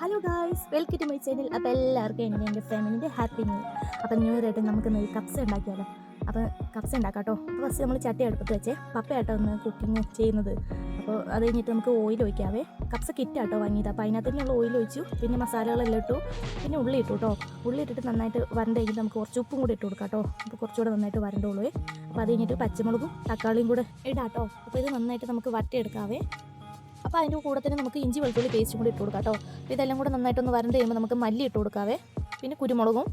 Hello guys, welcome to my channel. അപ്പോൾ എല്ലാവർക്കും എൻ്റെ ഫാമിലിൻ്റെ ഹാപ്പി ന്യൂ ഇയർ. അപ്പോൾ ന്യൂ ഇയർ ആയിട്ട് നമുക്ക് കപ്സ് ഉണ്ടാക്കിയാലോ. അപ്പോൾ കപ്സ് ഉണ്ടാക്കാം കേട്ടോ. അപ്പോൾ ഫസ്റ്റ് നമ്മൾ ചട്ടി അടുപ്പത്ത് വെച്ചേ പപ്പയാട്ടോ ഒന്ന് കുക്കിങ് ചെയ്യുന്നത്. അപ്പോൾ അത് കഴിഞ്ഞിട്ട് നമുക്ക് ഓയിൽ ഒഴിക്കാവേ. കപ്സ് കിറ്റാട്ടോ വാങ്ങിയത്. അപ്പോൾ അതിനകത്ത് തന്നെയുള്ള ഓയിൽ ഒഴിച്ചു, പിന്നെ മസാലകളെല്ലാം ഇട്ടു, പിന്നെ ഉള്ളി ഇട്ടു കേട്ടോ. ഉള്ളി ഇട്ടിട്ട് നന്നായിട്ട് വരണ്ട് കഴിഞ്ഞിട്ട് നമുക്ക് കുറച്ച് ഉപ്പും കൂടി ഇട്ട് കൊടുക്കാം കേട്ടോ. അപ്പോൾ കുറച്ചുകൂടെ നന്നായിട്ട് വരണ്ടുള്ളൂ. അപ്പോൾ അത് കഴിഞ്ഞിട്ട് പച്ചമുളകും തക്കാളിയും കൂടെ ഇടാം കേട്ടോ. അപ്പോൾ ഇത് നന്നായിട്ട് നമുക്ക് വരട്ടിയെടുക്കാവേ. അപ്പോൾ അതിൻ്റെ കൂടെ തന്നെ നമുക്ക് ഇഞ്ചി വെളുത്തുള്ളി പേസ്റ്റും കൂടി ഇട്ട് കൊടുക്കാം കേട്ടോ. അപ്പോൾ ഇതെല്ലാം കൂടെ നന്നായിട്ടൊന്ന് വരണ്ട് കഴിയുമ്പോൾ നമുക്ക് മല്ലി ഇട്ട് കൊടുക്കാവേ, പിന്നെ കുരുമുളകും.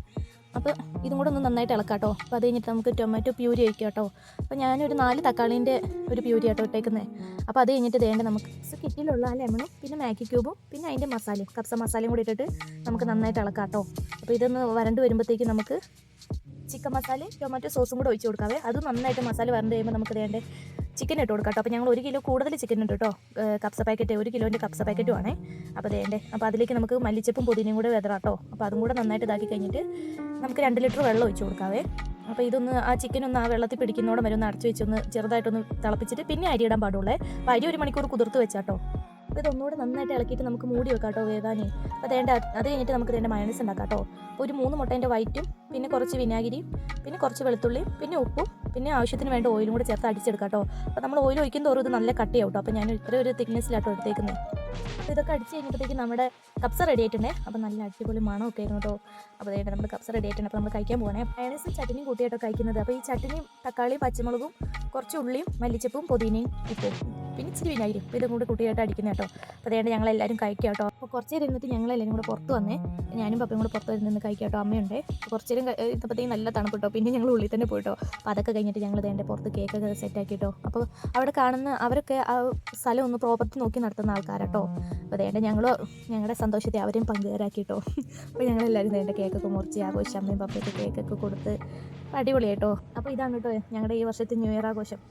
അപ്പോൾ ഇതും കൂടെ ഒന്ന് നന്നായിട്ട് ഇളക്കാം കേട്ടോ. അപ്പോൾ അത് കഴിഞ്ഞിട്ട് നമുക്ക് ടൊമാറ്റോ പ്യൂരി ഒഴിക്കാം കേട്ടോ. അപ്പോൾ ഞാനൊരു 4 തക്കാളീൻ്റെ ഒരു പ്യൂരി ആട്ടോ ഇട്ടേക്കുന്നത്. അപ്പോൾ അത് കഴിഞ്ഞിട്ട് വേണ്ട നമുക്ക് കിറ്റിലുള്ള ആ ലെമണും പിന്നെ മാഗി ക്യൂബും പിന്നെ അതിൻ്റെ മസാലയും കപ്സ മസാലയും കൂടി ഇട്ടിട്ട് നമുക്ക് നന്നായിട്ട് ഇളക്കാം കേട്ടോ. അപ്പോൾ ഇതൊന്ന് വരണ്ട് വരുമ്പോഴത്തേക്ക് നമുക്ക് ചിക്കൻ മസാലയും ടൊമാറ്റോ സോസും കൂടെ ഒഴിച്ച് കൊടുക്കാവേ. അത് നന്നായിട്ട് മസാല വരണ്ട് കഴിയുമ്പോൾ നമുക്ക് വേണ്ട ചിക്കൻ ഇട്ട് കൊടുക്കാം കേട്ടോ. അപ്പോൾ ഞങ്ങൾ 1 കിലോ കൂടുതൽ ചിക്കൻ ഉണ്ട് കേട്ടോ. കപ്സ പാക്കറ്റ് 1 കിലോൻ്റെ കപ്സ പാക്കറ്റും ആണേ. അപ്പോൾ വേണ്ടേ, അപ്പോൾ അതിലേക്ക് നമുക്ക് മല്ലിച്ചപ്പും പുതിനയും കൂടെ വെതറാം കേട്ടോ. അപ്പോൾ അതും കൂടെ നന്നായിട്ട് ഇതാക്കി കഴിഞ്ഞിട്ട് നമുക്ക് 2 ലിറ്റർ വെള്ളം ഒഴിച്ച് കൊടുക്കാവേ. അപ്പോൾ ഇതൊന്ന് ആ ചിക്കനൊന്ന് ആ വെള്ളത്തിൽ പിടിക്കുന്നതോടെ വരെ ഒന്ന് അടച്ച് വെച്ചൊന്ന് ചെറുതായിട്ടൊന്ന് തിളപ്പിച്ചിട്ട് പിന്നെ അരി ഇടാൻ പാടുള്ളേ. അപ്പോൾ അരി 1 മണിക്കൂർ കുതിർത്ത് വെച്ചാട്ടോ. അപ്പോൾ ഇതൊന്നുകൂടെ നന്നായിട്ട് ഇളക്കിയിട്ട് നമുക്ക് മൂടി വെക്കാം കേട്ടോ വേകാനേ. അപ്പോൾ അത് കഴിഞ്ഞിട്ട് നമുക്ക് മയോണൈസ് ഉണ്ടാക്കാം കേട്ടോ. അപ്പോൾ ഒരു 3 മുട്ടേൻ്റെ വൈറ്റും പിന്നെ കുറച്ച് വിനാഗിരിയും പിന്നെ കുറച്ച് വെളുത്തുള്ളിയും പിന്നെ ഉപ്പും പിന്നെ ആവശ്യത്തിന് വേണ്ട ഓയിലും കൂടെ ചേർത്ത് അടിച്ചെടുക്കാം കേട്ടോ. അപ്പോൾ നമ്മൾ ഓയിൽ ഒഴിക്കും തോറും ഇത് നല്ല കട്ടിയാവും കേട്ടോ. അപ്പോൾ ഞാൻ ഇത്ര ഒരു തിക്നെസ്സിലാട്ടോ എടുത്തേക്കുന്നത്. അപ്പോൾ ഇതൊക്കെ അടിച്ച് കഴിഞ്ഞപ്പോഴത്തേക്ക് നമ്മുടെ കപ്സ റെഡി ആയിട്ടുണ്ടേ. അപ്പോൾ നല്ല അടിപൊളി മണമൊക്കെ ആയിരുന്നു കേട്ടോ. അപ്പോൾ അതായത് നമ്മുടെ കപ്സ റെഡി ആയിട്ടുണ്ട്. അപ്പോൾ നമ്മൾ കഴിക്കാൻ പോകണേ. മയോണൈസും ചട്നിയും കൂട്ടിയാട്ടോ കഴിക്കുന്നത്. അപ്പോൾ ഈ ചട്നിയും തക്കാളിയും പച്ചമുളകും കുറച്ച് ഉള്ളിയും മല്ലിച്ചപ്പും പുതിനയും ഉപ്പും പിന്നെ ഇച്ചിരി വിനാഗിരിയും ഇതും കൂടെ കുട്ടിയായിട്ട് അടിക്കുന്നത് കേട്ടോ. അപ്പോൾ അതുകൊണ്ട് ഞങ്ങളെല്ലാവരും കഴിക്കാം കേട്ടോ. അപ്പോൾ കുറച്ച് നേരം ഇരുന്നിട്ട് ഞങ്ങളെല്ലാവരും കൂടെ പുറത്ത് വന്നേ. ഞാനും പപ്പയും കൂടെ പുറത്ത് നിന്ന് കഴിക്കാം കേട്ടോ. അമ്മയുണ്ട്. കുറച്ച് നേരം ഇരുന്നപ്പോഴത്തേക്കും നല്ല തണുപ്പ് കേട്ടോ. പിന്നെ ഞങ്ങൾ ഉള്ളിൽ തന്നെ പോയിട്ടോ. അപ്പോൾ അതൊക്കെ കഴിഞ്ഞിട്ട് ഞങ്ങൾ വേണ്ട പുറത്ത് കേക്കൊക്കെ സെറ്റാക്കി കേട്ടോ. അപ്പോൾ അവിടെ കാണുന്ന അവരൊക്കെ ആ സ്ഥലം ഒന്ന് പ്രോപ്പർട്ടി നോക്കി നടത്തുന്ന ആൾക്കാരാട്ടോ. അപ്പോൾ വേണ്ട ഞങ്ങളുടെ സന്തോഷത്തെ അവരെയും പങ്കുകാരാക്കി കേട്ടോ. അപ്പോൾ ഞങ്ങളെല്ലാവരും വേണ്ട കേക്കൊക്കെ മുറിച്ച് ആഘോഷം അമ്മയും പപ്പയൊക്കെ കേക്കൊക്കെ കൊടുത്ത് അടിപൊളിയായിട്ടോ. അപ്പോൾ ഇതാണ് കേട്ടോ ഞങ്ങളുടെ ഈ വർഷത്തെ ന്യൂ ഇയർ ആഘോഷം.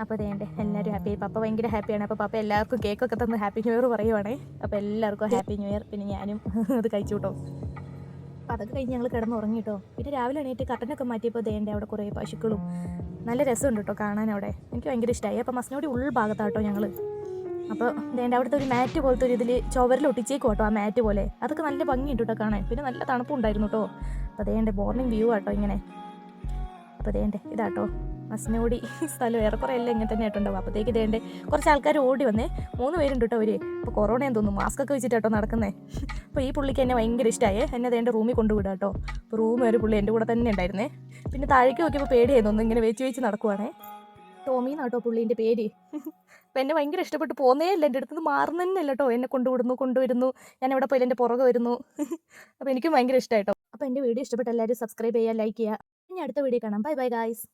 അപ്പോൾ അതേണ്ടേ എല്ലാവരും ഹാപ്പി. പപ്പ ഭയങ്കര ഹാപ്പിയാണ്. അപ്പോൾ പപ്പ എല്ലാവർക്കും കേക്കൊക്കെ തന്ന് ഹാപ്പി ന്യൂ ഇയർ പറയുവാണേ. അപ്പോൾ എല്ലാവർക്കും ഹാപ്പി ന്യൂ ഇയർ. പിന്നെ ഞാനും അത് കഴിച്ചു കേട്ടോ. അപ്പോൾ അതൊക്കെ കഴിഞ്ഞ് ഞങ്ങൾ കിടന്നുറങ്ങി കേട്ടോ. പിന്നെ രാവിലെ എണീറ്റ് കട്ടനൊക്കെ മാറ്റിയപ്പോൾ ദേണ്ടേ അവിടെ കുറേ പശുക്കളും നല്ല രസമുണ്ട് കേട്ടോ കാണാൻ. അവിടെ എനിക്ക് ഭയങ്കര ഇഷ്ടമായി. അപ്പോൾ മസ്നോടി ഉൾഭാഗത്താണ് കേട്ടോ ഞങ്ങൾ. അപ്പോൾ ദേണ്ട അവിടുത്തെ ഒരു മാറ്റ് പോലത്തെ ഒരു ഇതിൽ ചുവരിൽ ഒട്ടിച്ചേക്കും കേട്ടോ. ആ മാറ്റ് പോലെ അതൊക്കെ നല്ല ഭംഗിയുണ്ട് കേട്ടോ കാണാൻ. പിന്നെ നല്ല തണുപ്പുണ്ടായിരുന്നു കേട്ടോ. അപ്പോൾ ദേണ്ടേ മോർണിംഗ് വ്യൂ ആട്ടോ ഇങ്ങനെ. അപ്പോൾ ദേണ്ടേ ഇതാട്ടോ മസ്നോടി സ്ഥലം ഏറെക്കുറെ എല്ലാം ഇങ്ങനെ തന്നെ ആയിട്ടുണ്ടാവും. അപ്പോഴത്തേക്ക് ദേണ്ടേ കുറച്ച് ആൾക്കാർ ഓടി വന്നേ. 3 പേരുണ്ട് കേട്ടോ അവർ. അപ്പോൾ കൊറോണയെന്ന് തോന്നുന്നു മാസ്കൊക്കെ വെച്ചിട്ടാട്ടോ നടക്കുന്നേ. അപ്പോൾ ഈ പുള്ളിക്ക് എന്നെ ഭയങ്കര ഇഷ്ടമായേ. എന്നെ ദേണ്ട റൂമിൽ കൊണ്ടുവിടുക കേട്ടോ. അപ്പോൾ റൂം ഒരു പുള്ളി എൻ്റെ കൂടെ തന്നെ ഉണ്ടായിരുന്നേ. പിന്നെ താഴേക്ക് നോക്കിയപ്പോൾ പേടിയായിരുന്നു. ഒന്ന് ഇങ്ങനെ വെച്ച് നടക്കുവാണേ. ടോമിന്നാട്ടോ പുള്ളീൻ്റെ പേര്. അപ്പോൾ എന്നെ ഭയങ്കര ഇഷ്ടപ്പെട്ട് പോകുന്നേ ഇല്ല. എൻ്റെ അടുത്ത് നിന്ന് മാറുന്നതന്നെ അല്ല കേട്ടോ. എന്നെ കൊണ്ടുവരുന്നു. ഞാൻ എവിടെ പോയാലും എൻ്റെ പുറകെ വരുന്നു. അപ്പോൾ എനിക്കും ഭയങ്കര ഇഷ്ടമായിട്ടോ. അപ്പോൾ എൻ്റെ വീഡിയോ ഇഷ്ടപ്പെട്ട എല്ലാവരും സബ്സ്ക്രൈബ് ചെയ്യുക, ലൈക്ക് ചെയ്യുക. ഇനി അടുത്ത വീഡിയോ കാണാം. Bye bye guys.